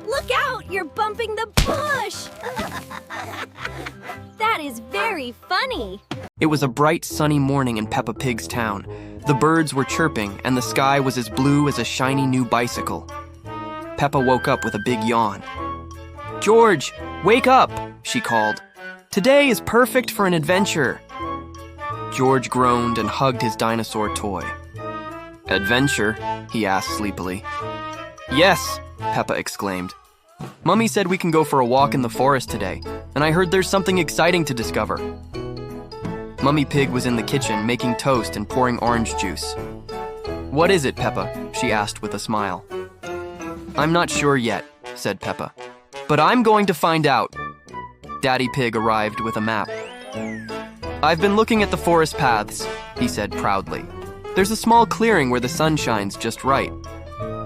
Look out! You're bumping the bush! That is very funny. It was a bright, sunny morning in Peppa Pig's town. The birds were chirping, and the sky was as blue as a shiny new bicycle. Peppa woke up with a big yawn. "George, wake up!" she called. "Today is perfect for an adventure." George groaned and hugged his dinosaur toy. "Adventure?" he asked sleepily. "Yes," Peppa exclaimed. "Mummy said we can go for a walk in the forest today, and I heard there's something exciting to discover." Mummy Pig was in the kitchen making toast and pouring orange juice. "What is it, Peppa?" she asked with a smile. "I'm not sure yet," said Peppa. "But I'm going to find out." Daddy Pig arrived with a map. "I've been looking at the forest paths," he said proudly. "There's a small clearing where the sun shines just right.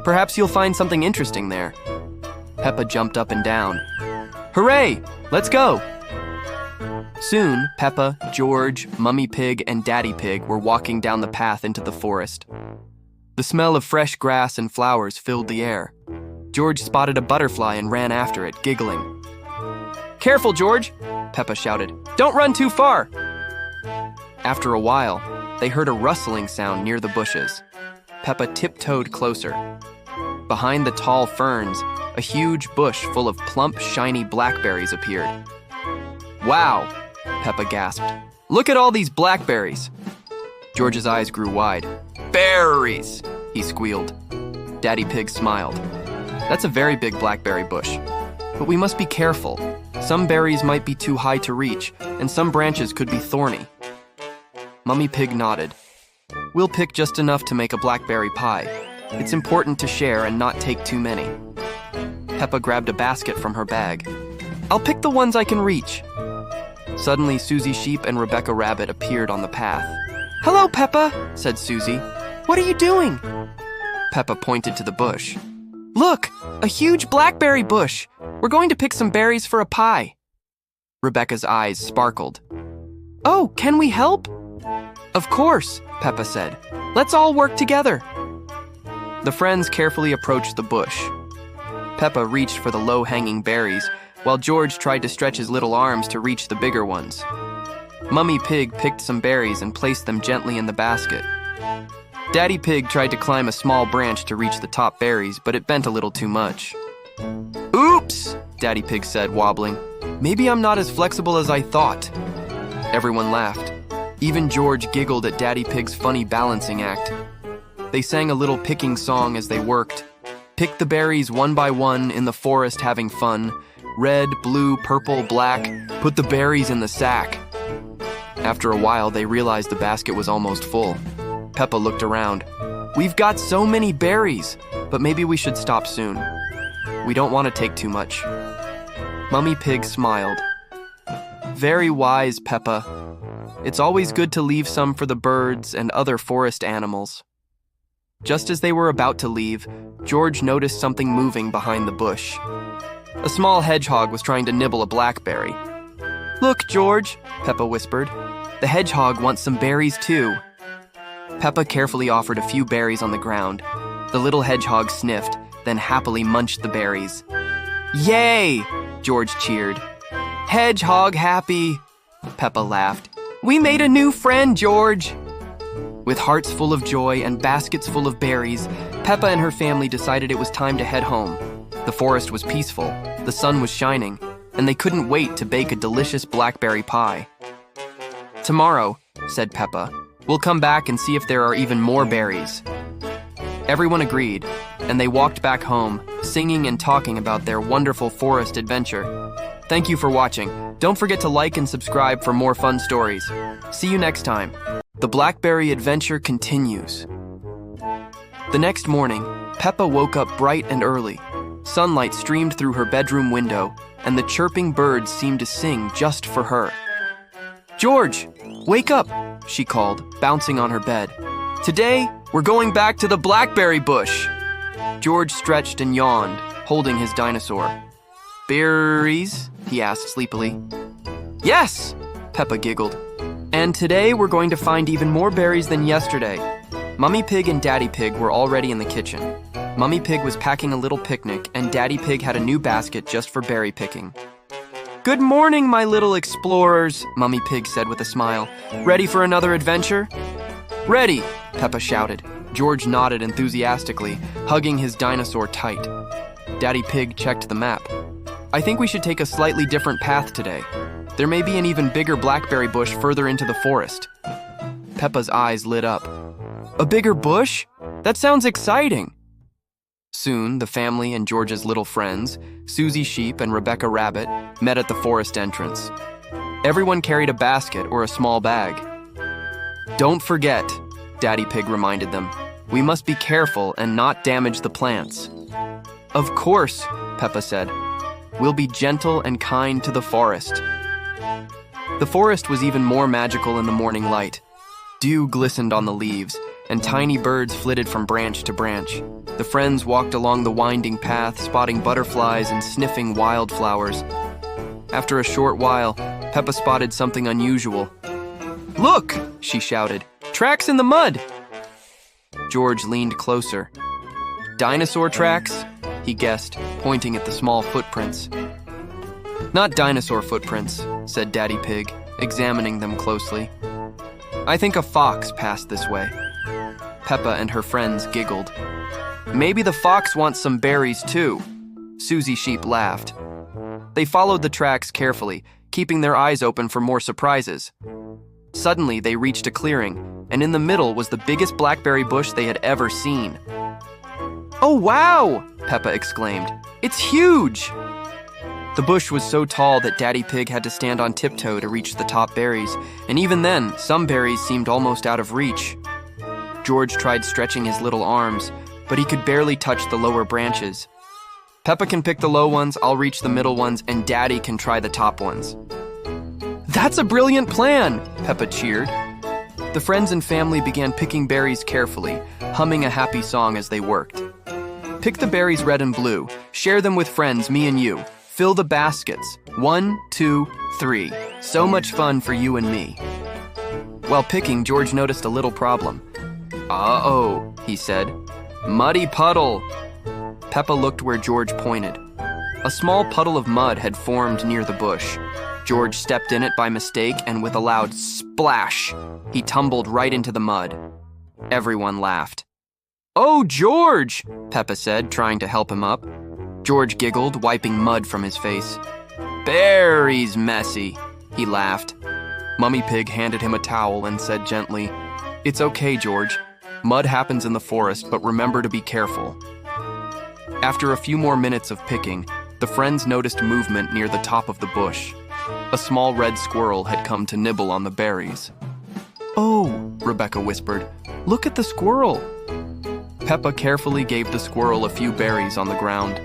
Perhaps you'll find something interesting there." Peppa jumped up and down. "Hooray! Let's go!" Soon, Peppa, George, Mummy Pig, and Daddy Pig were walking down the path into the forest. The smell of fresh grass and flowers filled the air. George spotted a butterfly and ran after it, giggling. "Careful, George!" Peppa shouted. "Don't run too far!" After a while, they heard a rustling sound near the bushes. Peppa tiptoed closer. Behind the tall ferns, a huge bush full of plump, shiny blackberries appeared. "Wow!" Peppa gasped. "Look at all these blackberries!" George's eyes grew wide. "Berries!" he squealed. Daddy Pig smiled. "That's a very big blackberry bush. But we must be careful. Some berries might be too high to reach, and some branches could be thorny." Mummy Pig nodded. "We'll pick just enough to make a blackberry pie. It's important to share and not take too many." Peppa grabbed a basket from her bag. "I'll pick the ones I can reach." Suddenly, Susie Sheep and Rebecca Rabbit appeared on the path. "Hello, Peppa," said Susie. "What are you doing?" Peppa pointed to the bush. "Look, a huge blackberry bush. We're going to pick some berries for a pie." Rebecca's eyes sparkled. "Oh, can we help?" "Of course," Peppa said. "Let's all work together." The friends carefully approached the bush. Peppa reached for the low-hanging berries, while George tried to stretch his little arms to reach the bigger ones. Mummy Pig picked some berries and placed them gently in the basket. Daddy Pig tried to climb a small branch to reach the top berries, but it bent a little too much. "Oops," Daddy Pig said, wobbling. "Maybe I'm not as flexible as I thought." Everyone laughed. Even George giggled at Daddy Pig's funny balancing act. They sang a little picking song as they worked. Pick the berries one by one in the forest having fun. Red, blue, purple, black, put the berries in the sack. After a while, they realized the basket was almost full. Peppa looked around. "We've got so many berries, but maybe we should stop soon. We don't want to take too much." Mummy Pig smiled. "Very wise, Peppa. It's always good to leave some for the birds and other forest animals." Just as they were about to leave, George noticed something moving behind the bush. A small hedgehog was trying to nibble a blackberry. "Look, George," Peppa whispered. "The hedgehog wants some berries too." Peppa carefully offered a few berries on the ground. The little hedgehog sniffed, then happily munched the berries. "Yay!" George cheered. "Hedgehog happy!" Peppa laughed. "We made a new friend, George!" With hearts full of joy and baskets full of berries, Peppa and her family decided it was time to head home. The forest was peaceful, the sun was shining, and they couldn't wait to bake a delicious blackberry pie. "Tomorrow," said Peppa, "we'll come back and see if there are even more berries." Everyone agreed, and they walked back home, singing and talking about their wonderful forest adventure. Thank you for watching. Don't forget to like and subscribe for more fun stories. See you next time. The Blackberry adventure continues. The next morning, Peppa woke up bright and early. Sunlight streamed through her bedroom window, and the chirping birds seemed to sing just for her. "George, wake up," she called, bouncing on her bed. "Today, we're going back to the blackberry bush." George stretched and yawned, holding his dinosaur. "Berries?" he asked sleepily. "Yes," Peppa giggled. "And today we're going to find even more berries than yesterday." Mummy Pig and Daddy Pig were already in the kitchen. Mummy Pig was packing a little picnic, and Daddy Pig had a new basket just for berry picking. "Good morning, my little explorers," Mummy Pig said with a smile. "Ready for another adventure?" "Ready," Peppa shouted. George nodded enthusiastically, hugging his dinosaur tight. Daddy Pig checked the map. "I think we should take a slightly different path today. There may be an even bigger blackberry bush further into the forest." Peppa's eyes lit up. "A bigger bush? That sounds exciting." Soon, the family and George's little friends, Susie Sheep and Rebecca Rabbit, met at the forest entrance. Everyone carried a basket or a small bag. "Don't forget," Daddy Pig reminded them, "we must be careful and not damage the plants." "Of course," Peppa said. "We'll be gentle and kind to the forest." The forest was even more magical in the morning light. Dew glistened on the leaves, and tiny birds flitted from branch to branch. The friends walked along the winding path, spotting butterflies and sniffing wildflowers. After a short while, Peppa spotted something unusual. "Look!" she shouted. "Tracks in the mud!" George leaned closer. "Dinosaur tracks?" he guessed, pointing at the small footprints. "Not dinosaur footprints," said Daddy Pig, examining them closely. "I think a fox passed this way." Peppa and her friends giggled. "Maybe the fox wants some berries too." Susie Sheep laughed. They followed the tracks carefully, keeping their eyes open for more surprises. Suddenly, they reached a clearing, and in the middle was the biggest blackberry bush they had ever seen. "Oh, wow!" Peppa exclaimed. "It's huge!" The bush was so tall that Daddy Pig had to stand on tiptoe to reach the top berries, and even then, some berries seemed almost out of reach. George tried stretching his little arms, but he could barely touch the lower branches. "Peppa can pick the low ones, I'll reach the middle ones, and Daddy can try the top ones." "That's a brilliant plan!" Peppa cheered. The friends and family began picking berries carefully, humming a happy song as they worked. "Pick the berries red and blue. Share them with friends, me and you. Fill the baskets. 1, 2, 3. So much fun for you and me." While picking, George noticed a little problem. "Uh-oh," he said. "Muddy puddle." Peppa looked where George pointed. A small puddle of mud had formed near the bush. George stepped in it by mistake, and with a loud splash, he tumbled right into the mud. Everyone laughed. "Oh, George!" Peppa said, trying to help him up. George giggled, wiping mud from his face. "Berries messy," he laughed. Mummy Pig handed him a towel and said gently, "It's okay, George. Mud happens in the forest, but remember to be careful." After a few more minutes of picking, the friends noticed movement near the top of the bush. A small red squirrel had come to nibble on the berries. "Oh," Rebecca whispered, "look at the squirrel." Peppa carefully gave the squirrel a few berries on the ground.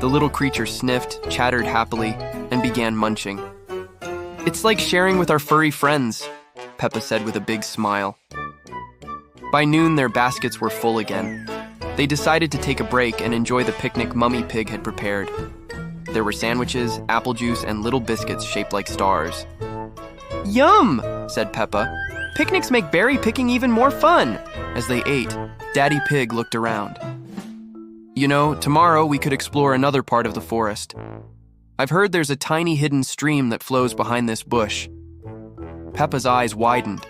The little creature sniffed, chattered happily, and began munching. "It's like sharing with our furry friends," Peppa said with a big smile. By noon, their baskets were full again. They decided to take a break and enjoy the picnic Mummy Pig had prepared. There were sandwiches, apple juice, and little biscuits shaped like stars. "Yum!" said Peppa. "Picnics make berry picking even more fun." As they ate, Daddy Pig looked around. "You know, tomorrow we could explore another part of the forest. I've heard there's a tiny hidden stream that flows behind this bush." Peppa's eyes widened.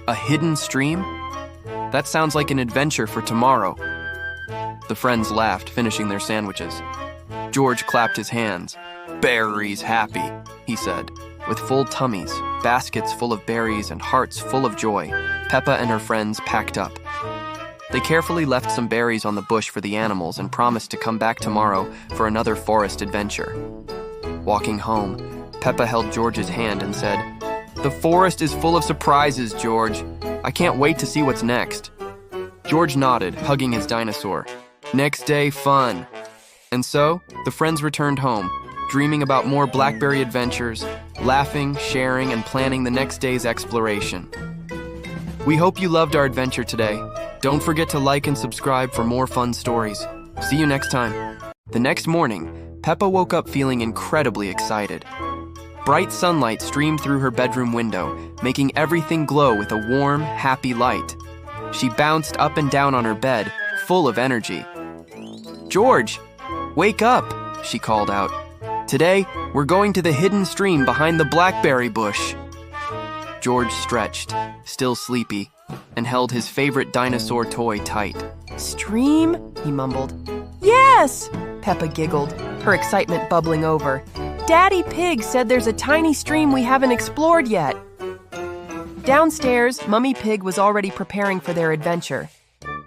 "A hidden stream? That sounds like an adventure for tomorrow." The friends laughed, finishing their sandwiches. George clapped his hands. "Berries happy," he said. With full tummies, baskets full of berries, and hearts full of joy, Peppa and her friends packed up. They carefully left some berries on the bush for the animals and promised to come back tomorrow for another forest adventure. Walking home, Peppa held George's hand and said, "The forest is full of surprises, George. I can't wait to see what's next." George nodded, hugging his dinosaur. Next day, fun. And so, the friends returned home, dreaming about more blackberry adventures, laughing, sharing, and planning the next day's exploration. We hope you loved our adventure today. Don't forget to like and subscribe for more fun stories. See you next time. The next morning, Peppa woke up feeling incredibly excited. Bright sunlight streamed through her bedroom window, making everything glow with a warm, happy light. She bounced up and down on her bed, full of energy. George, wake up, she called out. Today, we're going to the hidden stream behind the blackberry bush. George stretched, still sleepy, and held his favorite dinosaur toy tight. Stream? He mumbled. Yes! Peppa giggled, her excitement bubbling over. Daddy Pig said there's a tiny stream we haven't explored yet. Downstairs, Mummy Pig was already preparing for their adventure.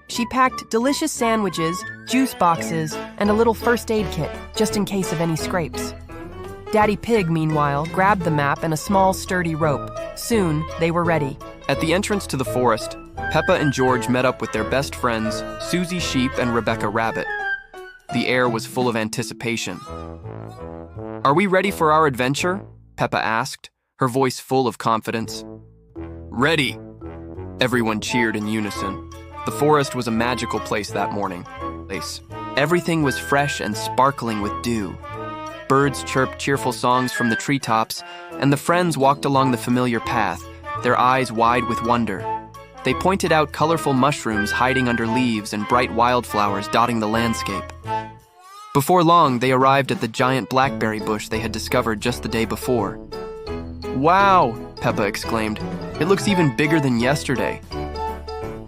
She packed delicious sandwiches, juice boxes, and a little first aid kit, just in case of any scrapes. Daddy Pig, meanwhile, grabbed the map and a small, sturdy rope. Soon, they were ready. At the entrance to the forest, Peppa and George met up with their best friends, Susie Sheep and Rebecca Rabbit. The air was full of anticipation. Are we ready for our adventure? Peppa asked, her voice full of confidence. Ready! Everyone cheered in unison. The forest was a magical place that morning. Everything was fresh and sparkling with dew. Birds chirped cheerful songs from the treetops, and the friends walked along the familiar path, their eyes wide with wonder. They pointed out colorful mushrooms hiding under leaves and bright wildflowers dotting the landscape. Before long, they arrived at the giant blackberry bush they had discovered just the day before. Wow, Peppa exclaimed. It looks even bigger than yesterday.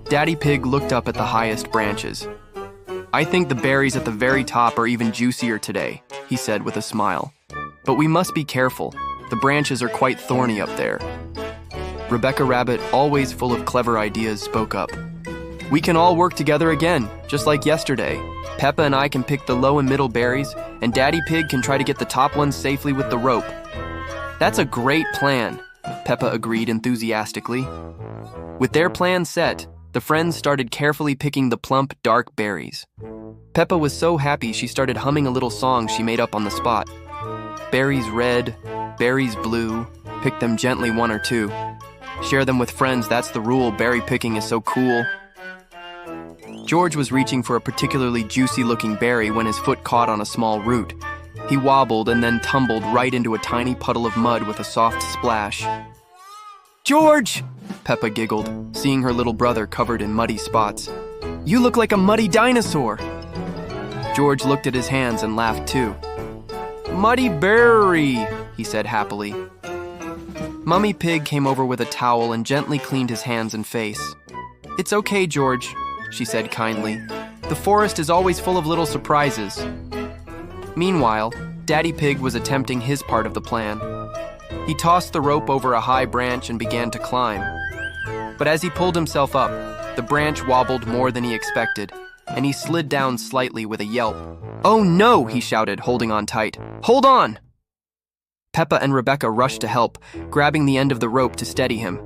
Daddy Pig looked up at the highest branches. I think the berries at the very top are even juicier today, he said with a smile. But we must be careful. The branches are quite thorny up there. Rebecca Rabbit, always full of clever ideas, spoke up. We can all work together again, just like yesterday. Peppa and I can pick the low and middle berries, and Daddy Pig can try to get the top ones safely with the rope. That's a great plan, Peppa agreed enthusiastically. With their plan set, the friends started carefully picking the plump, dark berries. Peppa was so happy she started humming a little song she made up on the spot. Berries red, berries blue, pick them gently one or two. Share them with friends, that's the rule, berry picking is so cool. George was reaching for a particularly juicy-looking berry when his foot caught on a small root. He wobbled and then tumbled right into a tiny puddle of mud with a soft splash. George! Peppa giggled, seeing her little brother covered in muddy spots. You look like a muddy dinosaur! George looked at his hands and laughed too. Muddy berry, he said happily. Mummy Pig came over with a towel and gently cleaned his hands and face. It's okay, George, she said kindly. The forest is always full of little surprises. Meanwhile, Daddy Pig was attempting his part of the plan. He tossed the rope over a high branch and began to climb. But as he pulled himself up, the branch wobbled more than he expected, and he slid down slightly with a yelp. Oh no, he shouted, holding on tight. Hold on! Peppa and Rebecca rushed to help, grabbing the end of the rope to steady him.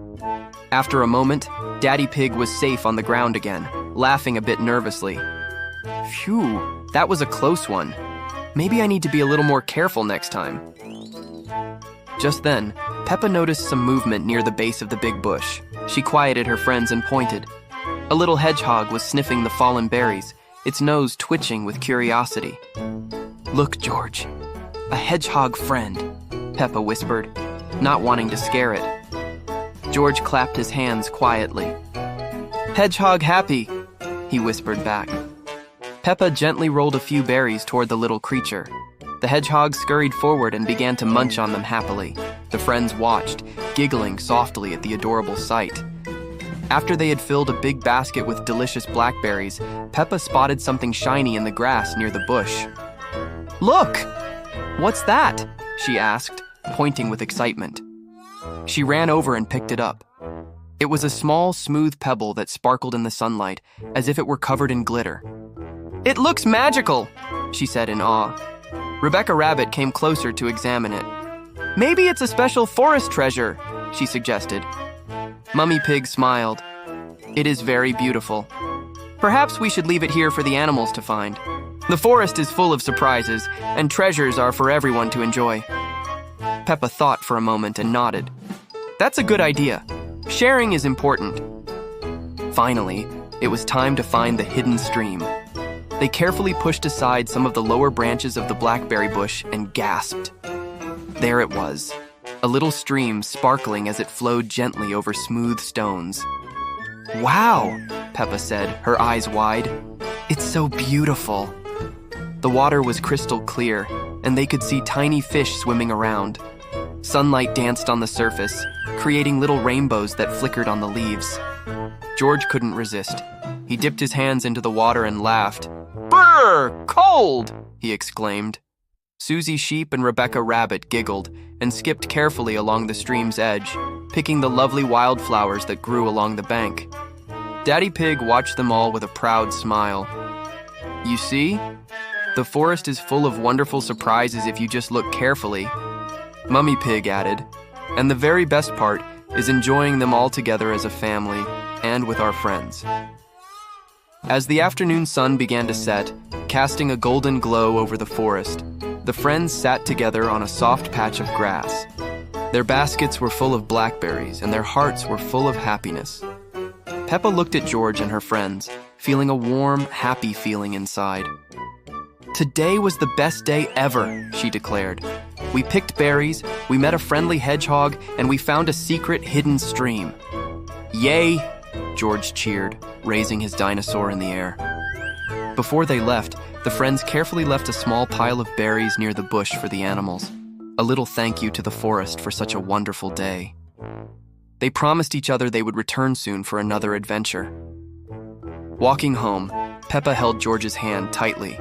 After a moment, Daddy Pig was safe on the ground again, laughing a bit nervously. Phew, that was a close one. Maybe I need to be a little more careful next time. Just then, Peppa noticed some movement near the base of the big bush. She quieted her friends and pointed. A little hedgehog was sniffing the fallen berries, its nose twitching with curiosity. Look, George, a hedgehog friend, Peppa whispered, not wanting to scare it. George clapped his hands quietly. Hedgehog happy, he whispered back. Peppa gently rolled a few berries toward the little creature. The hedgehog scurried forward and began to munch on them happily. The friends watched, giggling softly at the adorable sight. After they had filled a big basket with delicious blackberries, Peppa spotted something shiny in the grass near the bush. Look! What's that? She asked, pointing with excitement. She ran over and picked it up. It was a small, smooth pebble that sparkled in the sunlight, as if it were covered in glitter. It looks magical, she said in awe. Rebecca Rabbit came closer to examine it. Maybe it's a special forest treasure, she suggested. Mummy Pig smiled. It is very beautiful. Perhaps we should leave it here for the animals to find. The forest is full of surprises, and treasures are for everyone to enjoy. Peppa thought for a moment and nodded. That's a good idea. Sharing is important. Finally, it was time to find the hidden stream. They carefully pushed aside some of the lower branches of the blackberry bush and gasped. There it was, a little stream sparkling as it flowed gently over smooth stones. Wow, Peppa said, her eyes wide. It's so beautiful. The water was crystal clear, and they could see tiny fish swimming around. Sunlight danced on the surface, creating little rainbows that flickered on the leaves. George couldn't resist. He dipped his hands into the water and laughed. "Brr! Cold!" he exclaimed. Susie Sheep and Rebecca Rabbit giggled and skipped carefully along the stream's edge, picking the lovely wildflowers that grew along the bank. Daddy Pig watched them all with a proud smile. "You see? The forest is full of wonderful surprises if you just look carefully," Mummy Pig added. "And the very best part is enjoying them all together as a family and with our friends." As the afternoon sun began to set, casting a golden glow over the forest, the friends sat together on a soft patch of grass. Their baskets were full of blackberries, and their hearts were full of happiness. Peppa looked at George and her friends, feeling a warm, happy feeling inside. "Today was the best day ever," she declared. "We picked berries, we met a friendly hedgehog, and we found a secret hidden stream." "Yay!" George cheered, raising his dinosaur in the air. Before they left, the friends carefully left a small pile of berries near the bush for the animals, a little thank you to the forest for such a wonderful day. They promised each other they would return soon for another adventure. Walking home, Peppa held George's hand tightly.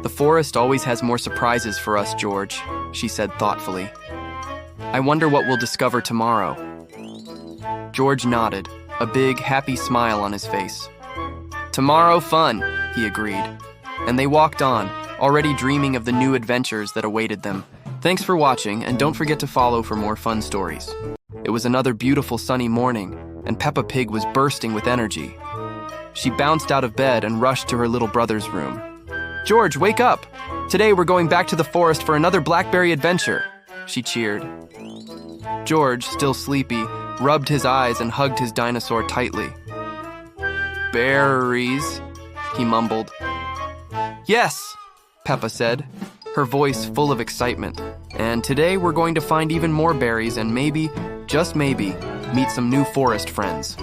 "The forest always has more surprises for us, George," she said thoughtfully. "I wonder what we'll discover tomorrow." George nodded, a big, happy smile on his face. "Tomorrow fun," he agreed. And they walked on, already dreaming of the new adventures that awaited them. Thanks for watching, and don't forget to follow for more fun stories. It was another beautiful sunny morning, and Peppa Pig was bursting with energy. She bounced out of bed and rushed to her little brother's room. "George, wake up! Today we're going back to the forest for another Blackberry adventure," she cheered. George, still sleepy, rubbed his eyes and hugged his dinosaur tightly. "Berries," he mumbled. "Yes," Peppa said, her voice full of excitement. "And today we're going to find even more berries and maybe, just maybe, meet some new forest friends."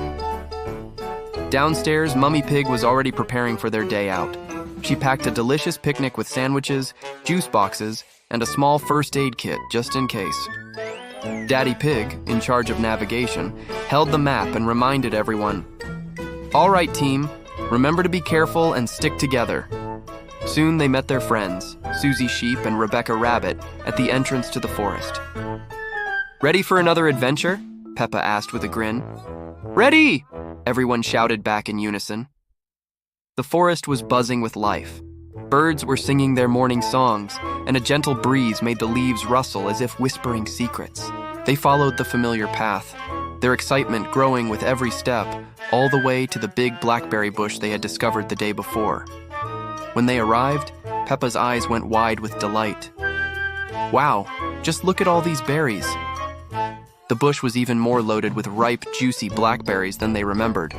Downstairs, Mummy Pig was already preparing for their day out. She packed a delicious picnic with sandwiches, juice boxes, and a small first aid kit just in case. Daddy Pig, in charge of navigation, held the map and reminded everyone, "All right, team, remember to be careful and stick together." Soon they met their friends, Susie Sheep and Rebecca Rabbit, at the entrance to the forest. "Ready for another adventure?" Peppa asked with a grin. "Ready!" everyone shouted back in unison. The forest was buzzing with life. Birds were singing their morning songs, and a gentle breeze made the leaves rustle as if whispering secrets. They followed the familiar path, their excitement growing with every step, all the way to the big blackberry bush they had discovered the day before. When they arrived, Peppa's eyes went wide with delight. "Wow, just look at all these berries." The bush was even more loaded with ripe, juicy blackberries than they remembered.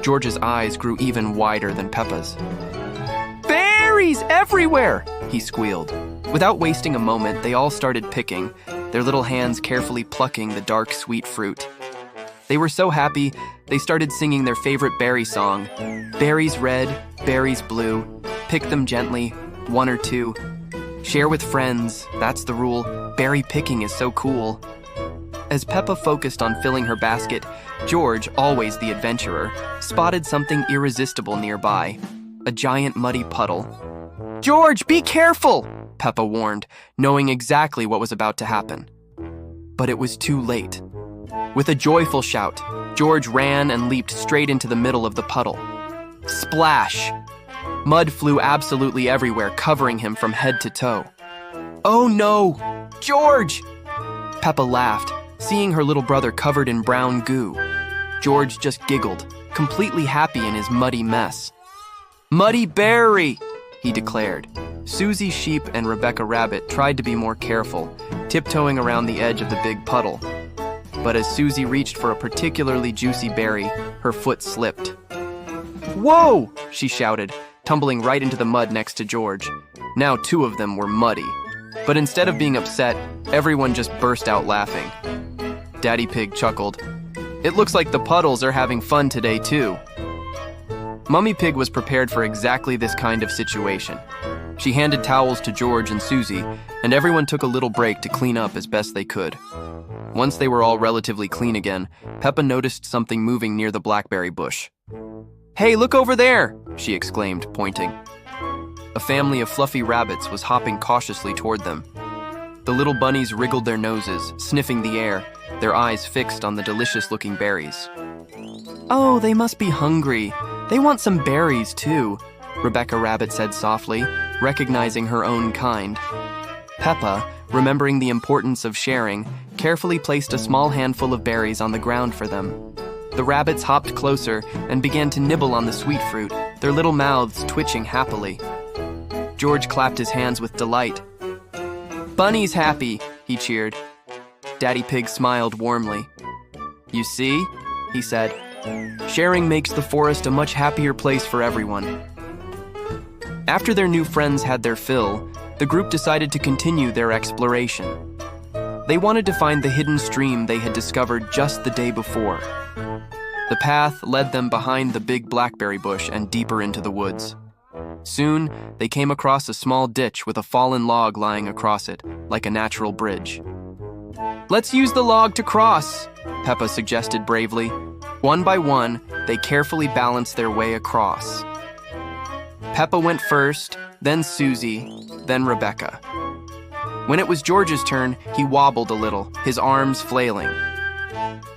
George's eyes grew even wider than Peppa's. "Berries everywhere!" he squealed. Without wasting a moment, they all started picking, their little hands carefully plucking the dark, sweet fruit. They were so happy, they started singing their favorite berry song. "Berries red, berries blue, pick them gently, one or two. Share with friends, that's the rule, berry picking is so cool." As Peppa focused on filling her basket, George, always the adventurer, spotted something irresistible nearby, a giant muddy puddle. "George, be careful!" Peppa warned, knowing exactly what was about to happen. But it was too late. With a joyful shout, George ran and leaped straight into the middle of the puddle. Splash! Mud flew absolutely everywhere, covering him from head to toe. "Oh no! George!" Peppa laughed, seeing her little brother covered in brown goo. George just giggled, completely happy in his muddy mess. "Muddy berry!" he declared. Susie Sheep and Rebecca Rabbit tried to be more careful, tiptoeing around the edge of the big puddle. But as Susie reached for a particularly juicy berry, her foot slipped. "Whoa!" she shouted, tumbling right into the mud next to George. Now 2 of them were muddy. But instead of being upset, everyone just burst out laughing. Daddy Pig chuckled. "It looks like the puddles are having fun today, too." Mummy Pig was prepared for exactly this kind of situation. She handed towels to George and Susie, and everyone took a little break to clean up as best they could. Once they were all relatively clean again, Peppa noticed something moving near the blackberry bush. "Hey, look over there!" she exclaimed, pointing. A family of fluffy rabbits was hopping cautiously toward them. The little bunnies wriggled their noses, sniffing the air, their eyes fixed on the delicious-looking berries. "Oh, they must be hungry. They want some berries, too," Rebecca Rabbit said softly, recognizing her own kind. Peppa, remembering the importance of sharing, carefully placed a small handful of berries on the ground for them. The rabbits hopped closer and began to nibble on the sweet fruit, their little mouths twitching happily. George clapped his hands with delight. "Bunny's happy," he cheered. Daddy Pig smiled warmly. "You see," he said, "sharing makes the forest a much happier place for everyone." After their new friends had their fill, the group decided to continue their exploration. They wanted to find the hidden stream they had discovered just the day before. The path led them behind the big blackberry bush and deeper into the woods. Soon, they came across a small ditch with a fallen log lying across it, like a natural bridge. "Let's use the log to cross," Peppa suggested bravely. One by one, they carefully balanced their way across. Peppa went first, then Susie, then Rebecca. When it was George's turn, he wobbled a little, his arms flailing.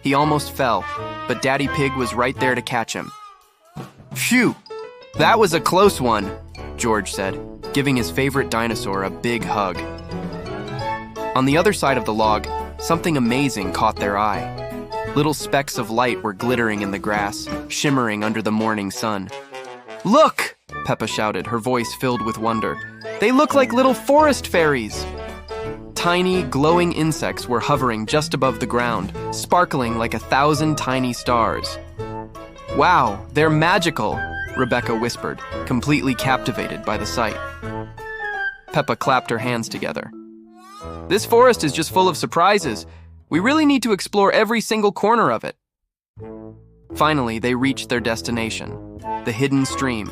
He almost fell, but Daddy Pig was right there to catch him. "Phew! That was a close one," George said, giving his favorite dinosaur a big hug. On the other side of the log, something amazing caught their eye. Little specks of light were glittering in the grass, shimmering under the morning sun. "Look!" Peppa shouted, her voice filled with wonder. "They look like little forest fairies!" Tiny, glowing insects were hovering just above the ground, sparkling like 1,000 tiny stars. "Wow, they're magical!" Rebecca whispered, completely captivated by the sight. Peppa clapped her hands together. "This forest is just full of surprises. We really need to explore every single corner of it." Finally, they reached their destination, the hidden stream.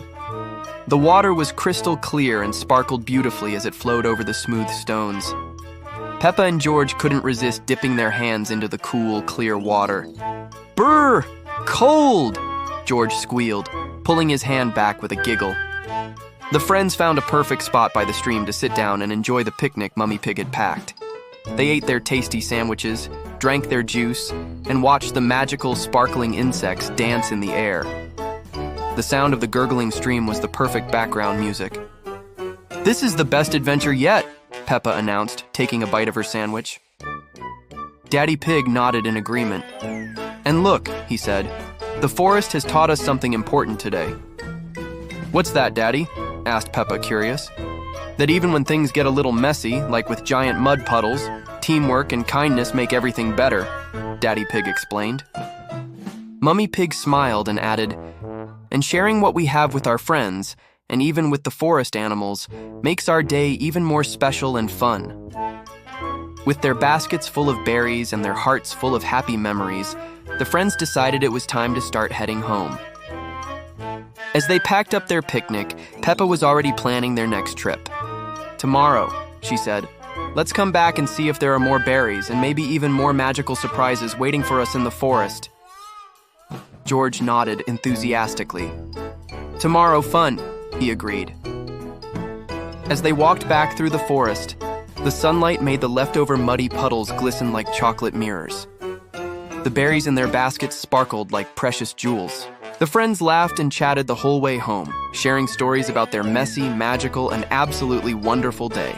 The water was crystal clear and sparkled beautifully as it flowed over the smooth stones. Peppa and George couldn't resist dipping their hands into the cool, clear water. "Brr! Cold!" George squealed, pulling his hand back with a giggle. The friends found a perfect spot by the stream to sit down and enjoy the picnic Mummy Pig had packed. They ate their tasty sandwiches, drank their juice, and watched the magical, sparkling insects dance in the air. The sound of the gurgling stream was the perfect background music. "This is the best adventure yet," Peppa announced, taking a bite of her sandwich. Daddy Pig nodded in agreement. "And look," he said, "the forest has taught us something important today." "What's that, Daddy?" asked Peppa, curious. "That even when things get a little messy, like with giant mud puddles, teamwork and kindness make everything better," Daddy Pig explained. Mummy Pig smiled and added, "And sharing what we have with our friends, and even with the forest animals, makes our day even more special and fun." With their baskets full of berries and their hearts full of happy memories, the friends decided it was time to start heading home. As they packed up their picnic, Peppa was already planning their next trip. "Tomorrow," she said, "let's come back and see if there are more berries and maybe even more magical surprises waiting for us in the forest." George nodded enthusiastically. "Tomorrow fun," he agreed. As they walked back through the forest, the sunlight made the leftover muddy puddles glisten like chocolate mirrors. The berries in their baskets sparkled like precious jewels. The friends laughed and chatted the whole way home, sharing stories about their messy, magical, and absolutely wonderful day.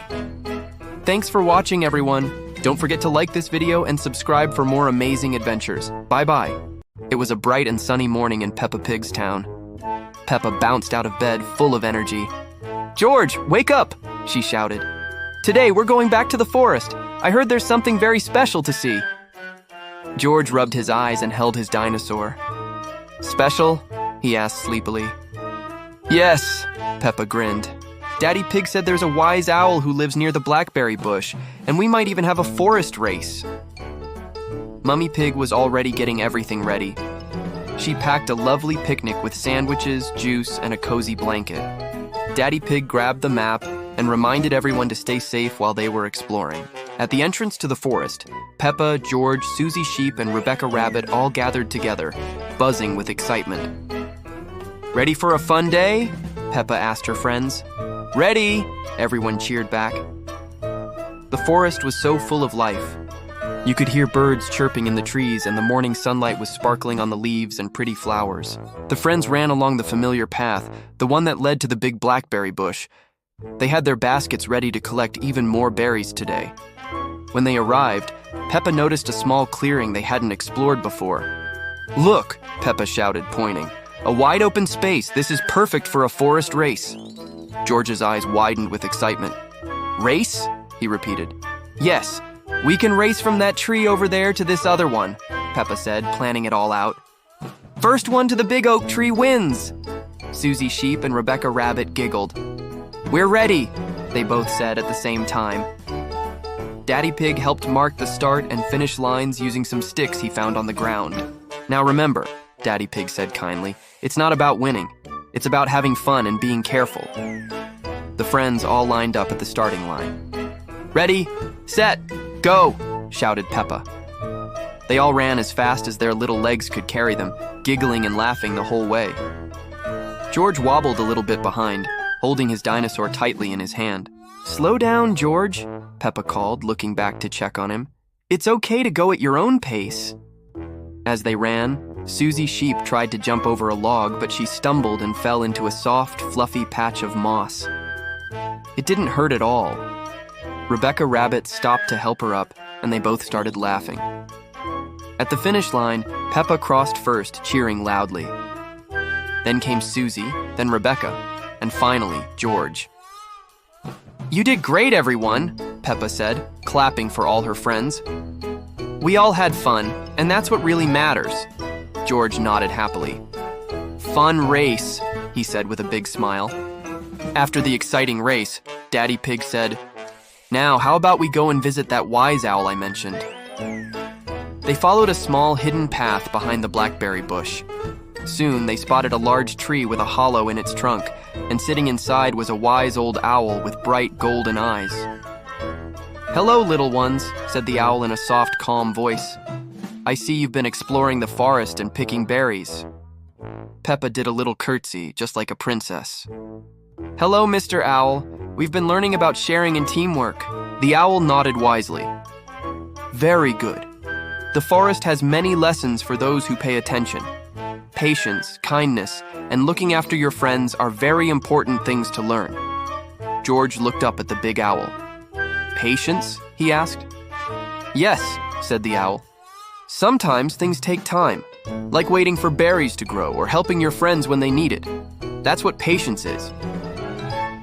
Thanks for watching, everyone. Don't forget to like this video and subscribe for more amazing adventures. Bye-bye. It was a bright and sunny morning in Peppa Pig's town. Peppa bounced out of bed full of energy. "George, wake up!" she shouted. "Today we're going back to the forest. I heard there's something very special to see." George rubbed his eyes and held his dinosaur. "Special?" he asked sleepily. "Yes," Peppa grinned. "Daddy Pig said there's a wise owl who lives near the blackberry bush, and we might even have a forest race." Mummy Pig was already getting everything ready. She packed a lovely picnic with sandwiches, juice, and a cozy blanket. Daddy Pig grabbed the map and reminded everyone to stay safe while they were exploring. At the entrance to the forest, Peppa, George, Susie Sheep, and Rebecca Rabbit all gathered together, buzzing with excitement. "Ready for a fun day?" Peppa asked her friends. "Ready!" everyone cheered back. The forest was so full of life. You could hear birds chirping in the trees, and the morning sunlight was sparkling on the leaves and pretty flowers. The friends ran along the familiar path, the one that led to the big blackberry bush. They had their baskets ready to collect even more berries today. When they arrived, Peppa noticed a small clearing they hadn't explored before. "Look!" Peppa shouted, pointing. "A wide open space. This is perfect for a forest race." George's eyes widened with excitement. "Race?" he repeated. "Yes, we can race from that tree over there to this other one," Peppa said, planning it all out. "First one to the big oak tree wins!" Susie Sheep and Rebecca Rabbit giggled. "We're ready," they both said at the same time. Daddy Pig helped mark the start and finish lines using some sticks he found on the ground. "Now remember," Daddy Pig said kindly, "it's not about winning. It's about having fun and being careful." The friends all lined up at the starting line. "Ready, set, go!" shouted Peppa. They all ran as fast as their little legs could carry them, giggling and laughing the whole way. George wobbled a little bit behind, holding his dinosaur tightly in his hand. "Slow down, George," Peppa called, looking back to check on him. "It's okay to go at your own pace." As they ran, Susie Sheep tried to jump over a log, but she stumbled and fell into a soft, fluffy patch of moss. It didn't hurt at all. Rebecca Rabbit stopped to help her up, and they both started laughing. At the finish line, Peppa crossed first, cheering loudly. Then came Susie, then Rebecca, and finally, George. "You did great, everyone," Peppa said, clapping for all her friends. "We all had fun, and that's what really matters." George nodded happily. "Fun race," he said with a big smile. After the exciting race, Daddy Pig said, "Now, how about we go and visit that wise owl I mentioned?" They followed a small hidden path behind the blackberry bush. Soon, they spotted a large tree with a hollow in its trunk, and sitting inside was a wise old owl with bright golden eyes. "Hello, little ones," said the owl in a soft, calm voice. "I see you've been exploring the forest and picking berries." Peppa did a little curtsy, just like a princess. "Hello, Mr. Owl. We've been learning about sharing and teamwork." The owl nodded wisely. "Very good. The forest has many lessons for those who pay attention. Patience, kindness, and looking after your friends are very important things to learn." George looked up at the big owl. "Patience?" he asked. "Yes," said the owl. "Sometimes things take time, like waiting for berries to grow or helping your friends when they need it. That's what patience is."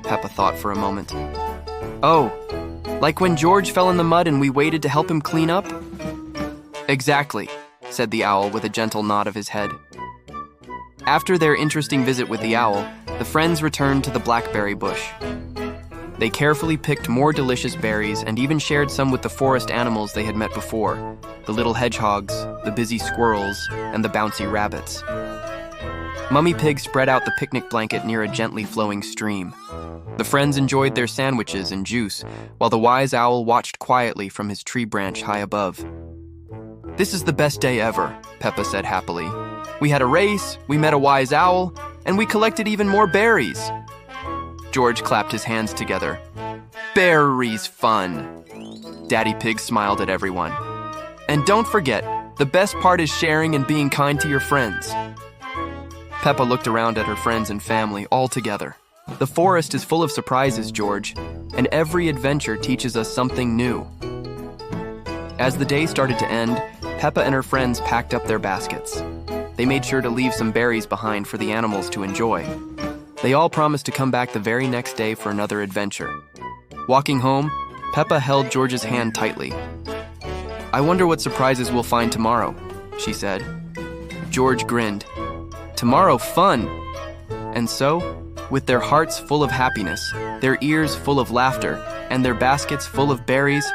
Peppa thought for a moment. "Oh, like when George fell in the mud and we waited to help him clean up?" "Exactly," said the owl with a gentle nod of his head. After their interesting visit with the owl, the friends returned to the blackberry bush. They carefully picked more delicious berries and even shared some with the forest animals they had met before, the little hedgehogs, the busy squirrels, and the bouncy rabbits. Mummy Pig spread out the picnic blanket near a gently flowing stream. The friends enjoyed their sandwiches and juice, while the wise owl watched quietly from his tree branch high above. "This is the best day ever," Peppa said happily. "We had a race, we met a wise owl, and we collected even more berries." George clapped his hands together. "Berries fun!" Daddy Pig smiled at everyone. "And don't forget, the best part is sharing and being kind to your friends." Peppa looked around at her friends and family all together. "The forest is full of surprises, George, and every adventure teaches us something new." As the day started to end, Peppa and her friends packed up their baskets. They made sure to leave some berries behind for the animals to enjoy. They all promised to come back the very next day for another adventure. Walking home, Peppa held George's hand tightly. "I wonder what surprises we'll find tomorrow," she said. George grinned. "Tomorrow fun!" And so, with their hearts full of happiness, their ears full of laughter, and their baskets full of berries,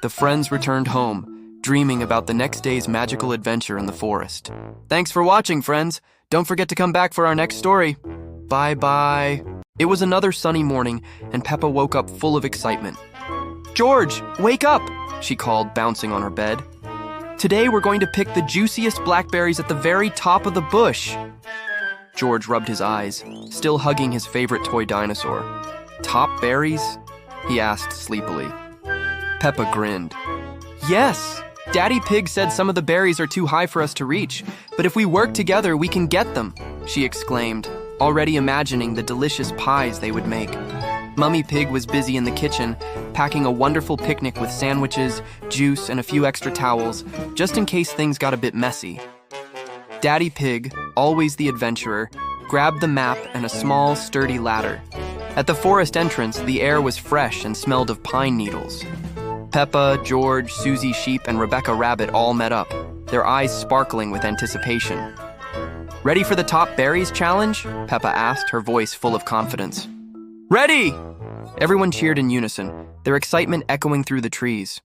the friends returned home, dreaming about the next day's magical adventure in the forest. Thanks for watching, friends. Don't forget to come back for our next story. Bye-bye. It was another sunny morning, and Peppa woke up full of excitement. "George, wake up!" she called, bouncing on her bed. "Today we're going to pick the juiciest blackberries at the very top of the bush." George rubbed his eyes, still hugging his favorite toy dinosaur. "Top berries?" he asked sleepily. Peppa grinned. "Yes, Daddy Pig said some of the berries are too high for us to reach, but if we work together, we can get them," she exclaimed, already imagining the delicious pies they would make. Mummy Pig was busy in the kitchen, packing a wonderful picnic with sandwiches, juice, and a few extra towels, just in case things got a bit messy. Daddy Pig, always the adventurer, grabbed the map and a small, sturdy ladder. At the forest entrance, the air was fresh and smelled of pine needles. Peppa, George, Susie Sheep, and Rebecca Rabbit all met up, their eyes sparkling with anticipation. "Ready for the top berries challenge?" Peppa asked, her voice full of confidence. "Ready!" Everyone cheered in unison, their excitement echoing through the trees.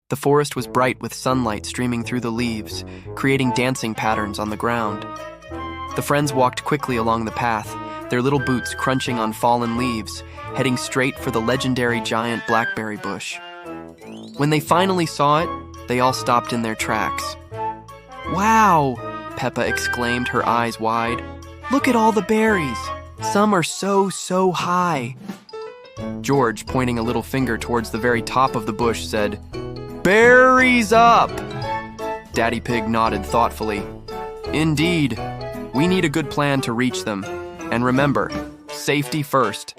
The forest was bright with sunlight streaming through the leaves, creating dancing patterns on the ground. The friends walked quickly along the path, their little boots crunching on fallen leaves, heading straight for the legendary giant blackberry bush. When they finally saw it, they all stopped in their tracks. "Wow!" Peppa exclaimed, her eyes wide. "Look at all the berries! Some are so high." George, pointing a little finger towards the very top of the bush, said, "Berries up!" Daddy Pig nodded thoughtfully. "Indeed, we need a good plan to reach them. And remember, safety first."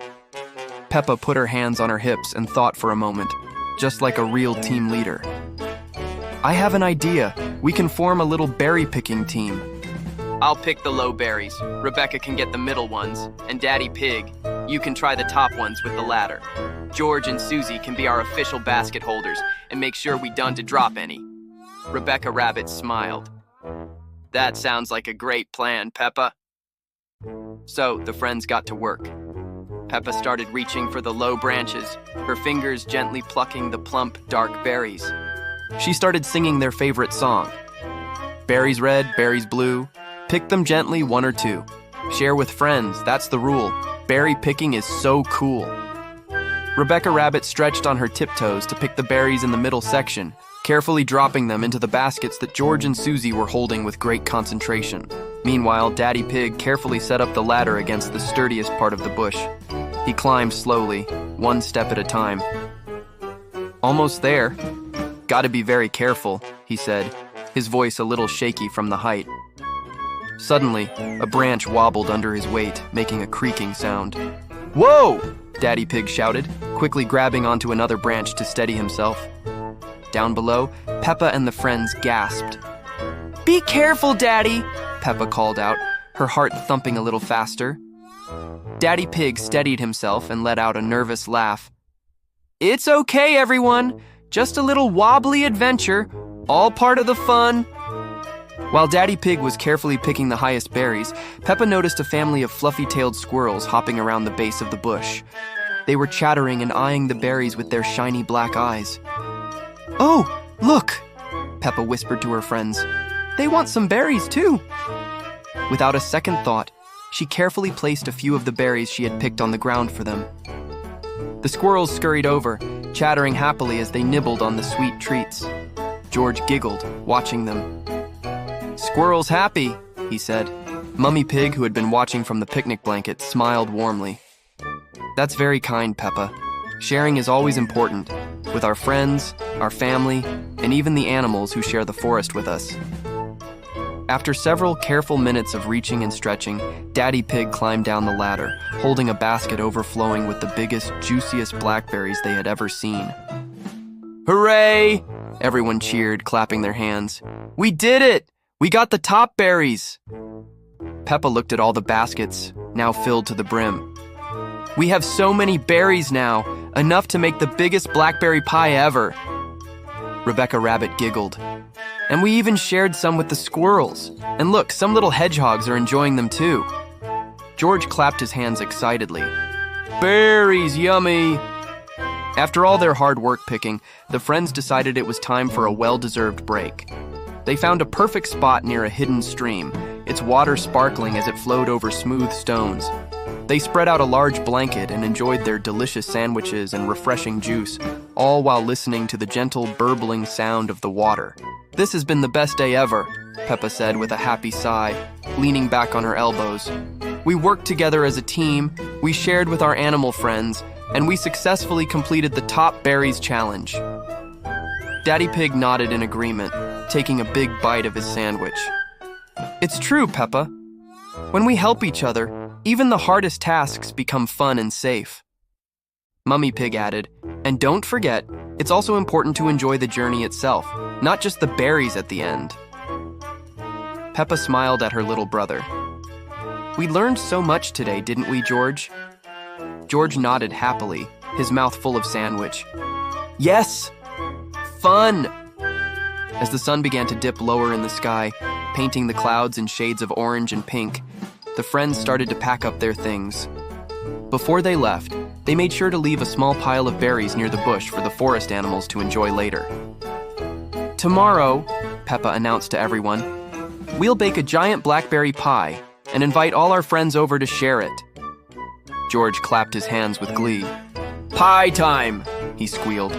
Peppa put her hands on her hips and thought for a moment, just like a real team leader. "I have an idea. We can form a little berry-picking team. I'll pick the low berries, Rebecca can get the middle ones, and Daddy Pig, you can try the top ones with the ladder. George and Susie can be our official basket holders and make sure we don't drop any." Rebecca Rabbit smiled. "That sounds like a great plan, Peppa." So the friends got to work. Peppa started reaching for the low branches, her fingers gently plucking the plump, dark berries. She started singing their favorite song. "Berries red, berries blue. Pick them gently, one or two. Share with friends, that's the rule. Berry picking is so cool." Rebecca Rabbit stretched on her tiptoes to pick the berries in the middle section, carefully dropping them into the baskets that George and Susie were holding with great concentration. Meanwhile, Daddy Pig carefully set up the ladder against the sturdiest part of the bush. He climbed slowly, one step at a time. "Almost there. Gotta be very careful," he said, his voice a little shaky from the height. Suddenly, a branch wobbled under his weight, making a creaking sound. "Whoa!" Daddy Pig shouted, quickly grabbing onto another branch to steady himself. Down below, Peppa and the friends gasped. "Be careful, Daddy!" Peppa called out, her heart thumping a little faster. Daddy Pig steadied himself and let out a nervous laugh. "It's okay, everyone. Just a little wobbly adventure, all part of the fun." While Daddy Pig was carefully picking the highest berries, Peppa noticed a family of fluffy-tailed squirrels hopping around the base of the bush. They were chattering and eyeing the berries with their shiny black eyes. "Oh, look!" Peppa whispered to her friends. "They want some berries, too." Without a second thought, she carefully placed a few of the berries she had picked on the ground for them. The squirrels scurried over, chattering happily as they nibbled on the sweet treats. George giggled, watching them. "Squirrels happy," he said. Mummy Pig, who had been watching from the picnic blanket, smiled warmly. "That's very kind, Peppa. Sharing is always important, with our friends, our family, and even the animals who share the forest with us." After several careful minutes of reaching and stretching, Daddy Pig climbed down the ladder, holding a basket overflowing with the biggest, juiciest blackberries they had ever seen. "Hooray!" Everyone cheered, clapping their hands. "We did it! We got the top berries!" Peppa looked at all the baskets, now filled to the brim. "We have so many berries now, enough to make the biggest blackberry pie ever." Rebecca Rabbit giggled. "And we even shared some with the squirrels. And look, some little hedgehogs are enjoying them too." George clapped his hands excitedly. "Berries, yummy!" After all their hard work picking, the friends decided it was time for a well-deserved break. They found a perfect spot near a hidden stream, its water sparkling as it flowed over smooth stones. They spread out a large blanket and enjoyed their delicious sandwiches and refreshing juice, all while listening to the gentle burbling sound of the water. "This has been the best day ever," Peppa said with a happy sigh, leaning back on her elbows. "We worked together as a team, we shared with our animal friends, and we successfully completed the Top Berries Challenge." Daddy Pig nodded in agreement, taking a big bite of his sandwich. "It's true, Peppa. When we help each other, even the hardest tasks become fun and safe." Mummy Pig added, "And don't forget, it's also important to enjoy the journey itself, not just the berries at the end." Peppa smiled at her little brother. "We learned so much today, didn't we, George?" George nodded happily, his mouth full of sandwich. "Yes! Fun!" As the sun began to dip lower in the sky, painting the clouds in shades of orange and pink, the friends started to pack up their things. Before they left, they made sure to leave a small pile of berries near the bush for the forest animals to enjoy later. "Tomorrow," Peppa announced to everyone, "we'll bake a giant blackberry pie and invite all our friends over to share it." George clapped his hands with glee. "Pie time!" he squealed.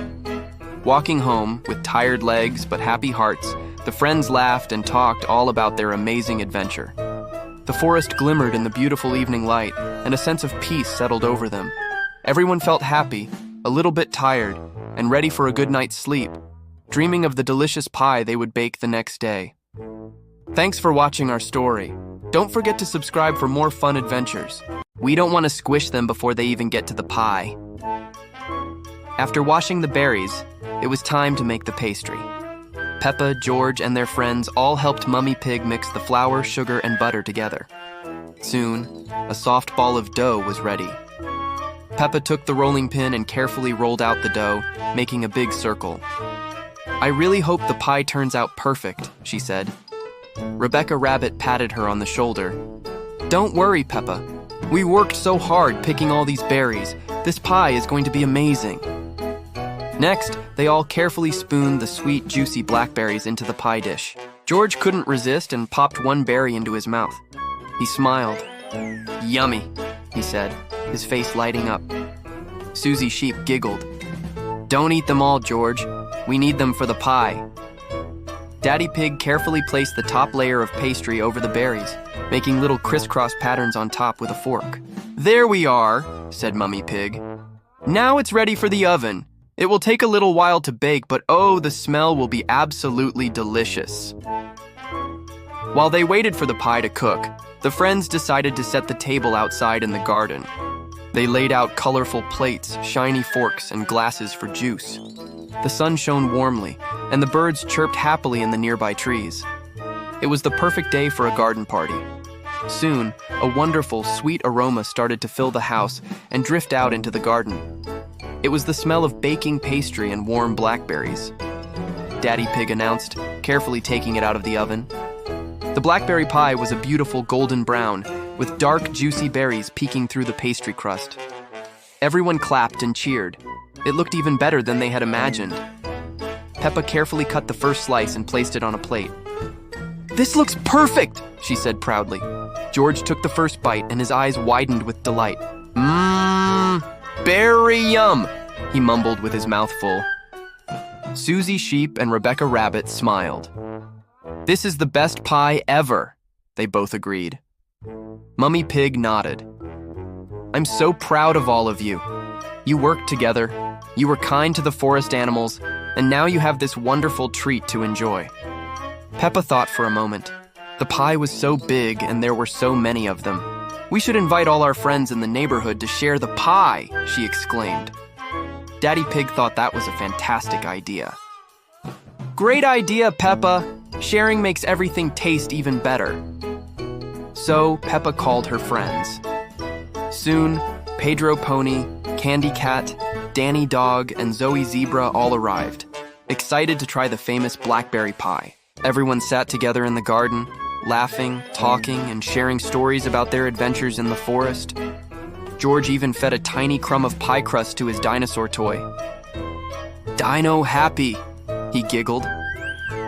Walking home, with tired legs but happy hearts, the friends laughed and talked all about their amazing adventure. The forest glimmered in the beautiful evening light, and a sense of peace settled over them. Everyone felt happy, a little bit tired, and ready for a good night's sleep, dreaming of the delicious pie they would bake the next day. Thanks for watching our story. Don't forget to subscribe for more fun adventures. We don't want to squish them before they even get to the pie. After washing the berries, it was time to make the pastry. Peppa, George, and their friends all helped Mummy Pig mix the flour, sugar, and butter together. Soon, a soft ball of dough was ready. Peppa took the rolling pin and carefully rolled out the dough, making a big circle. "I really hope the pie turns out perfect," she said. Rebecca Rabbit patted her on the shoulder. "Don't worry, Peppa. We worked so hard picking all these berries. This pie is going to be amazing." Next, they all carefully spooned the sweet, juicy blackberries into the pie dish. George couldn't resist and popped one berry into his mouth. He smiled. "Yummy," he said, his face lighting up. Susie Sheep giggled. "Don't eat them all, George. We need them for the pie." Daddy Pig carefully placed the top layer of pastry over the berries, making little crisscross patterns on top with a fork. "There we are," said Mummy Pig. "Now it's ready for the oven. It will take a little while to bake, but oh, the smell will be absolutely delicious." While they waited for the pie to cook, the friends decided to set the table outside in the garden. They laid out colorful plates, shiny forks, and glasses for juice. The sun shone warmly, and the birds chirped happily in the nearby trees. It was the perfect day for a garden party. Soon, a wonderful, sweet aroma started to fill the house and drift out into the garden. It was the smell of baking pastry and warm blackberries. Daddy Pig announced, carefully taking it out of the oven. The blackberry pie was a beautiful golden brown, with dark, juicy berries peeking through the pastry crust. Everyone clapped and cheered. It looked even better than they had imagined. Peppa carefully cut the first slice and placed it on a plate. "This looks perfect," she said proudly. George took the first bite and his eyes widened with delight. "Mmm, berry yum," he mumbled with his mouth full. Susie Sheep and Rebecca Rabbit smiled. "This is the best pie ever," they both agreed. Mummy Pig nodded. "I'm so proud of all of you. You worked together, you were kind to the forest animals, and now you have this wonderful treat to enjoy." Peppa thought for a moment. The pie was so big and there were so many of them. "We should invite all our friends in the neighborhood to share the pie," she exclaimed. Daddy Pig thought that was a fantastic idea. "Great idea, Peppa! Sharing makes everything taste even better." So Peppa called her friends. Soon, Pedro Pony, Candy Cat, Danny Dog, and Zoe Zebra all arrived, excited to try the famous blackberry pie. Everyone sat together in the garden, laughing, talking, and sharing stories about their adventures in the forest. George even fed a tiny crumb of pie crust to his dinosaur toy. "Dino happy," he giggled.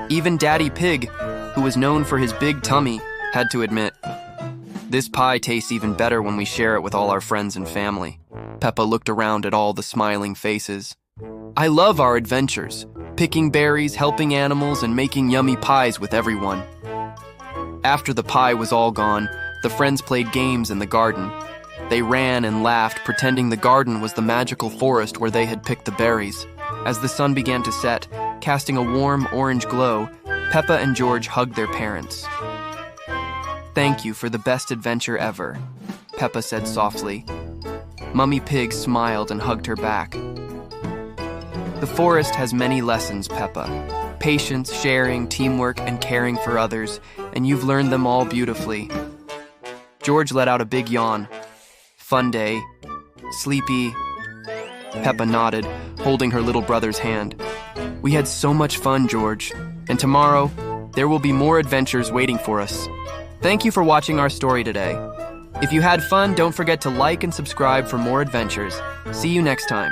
Even Daddy Pig, who was known for his big tummy, had to admit, "This pie tastes even better when we share it with all our friends and family." Peppa looked around at all the smiling faces. "I love our adventures, picking berries, helping animals, and making yummy pies with everyone." After the pie was all gone, the friends played games in the garden. They ran and laughed, pretending the garden was the magical forest where they had picked the berries. As the sun began to set, casting a warm orange glow, Peppa and George hugged their parents. "Thank you for the best adventure ever," Peppa said softly. Mummy Pig smiled and hugged her back. "The forest has many lessons, Peppa. Patience, sharing, teamwork, and caring for others, and you've learned them all beautifully." George let out a big yawn. "Fun day. Sleepy." Peppa nodded, holding her little brother's hand. "We had so much fun, George, and tomorrow, there will be more adventures waiting for us." Thank you for watching our story today. If you had fun, don't forget to like and subscribe for more adventures. See you next time.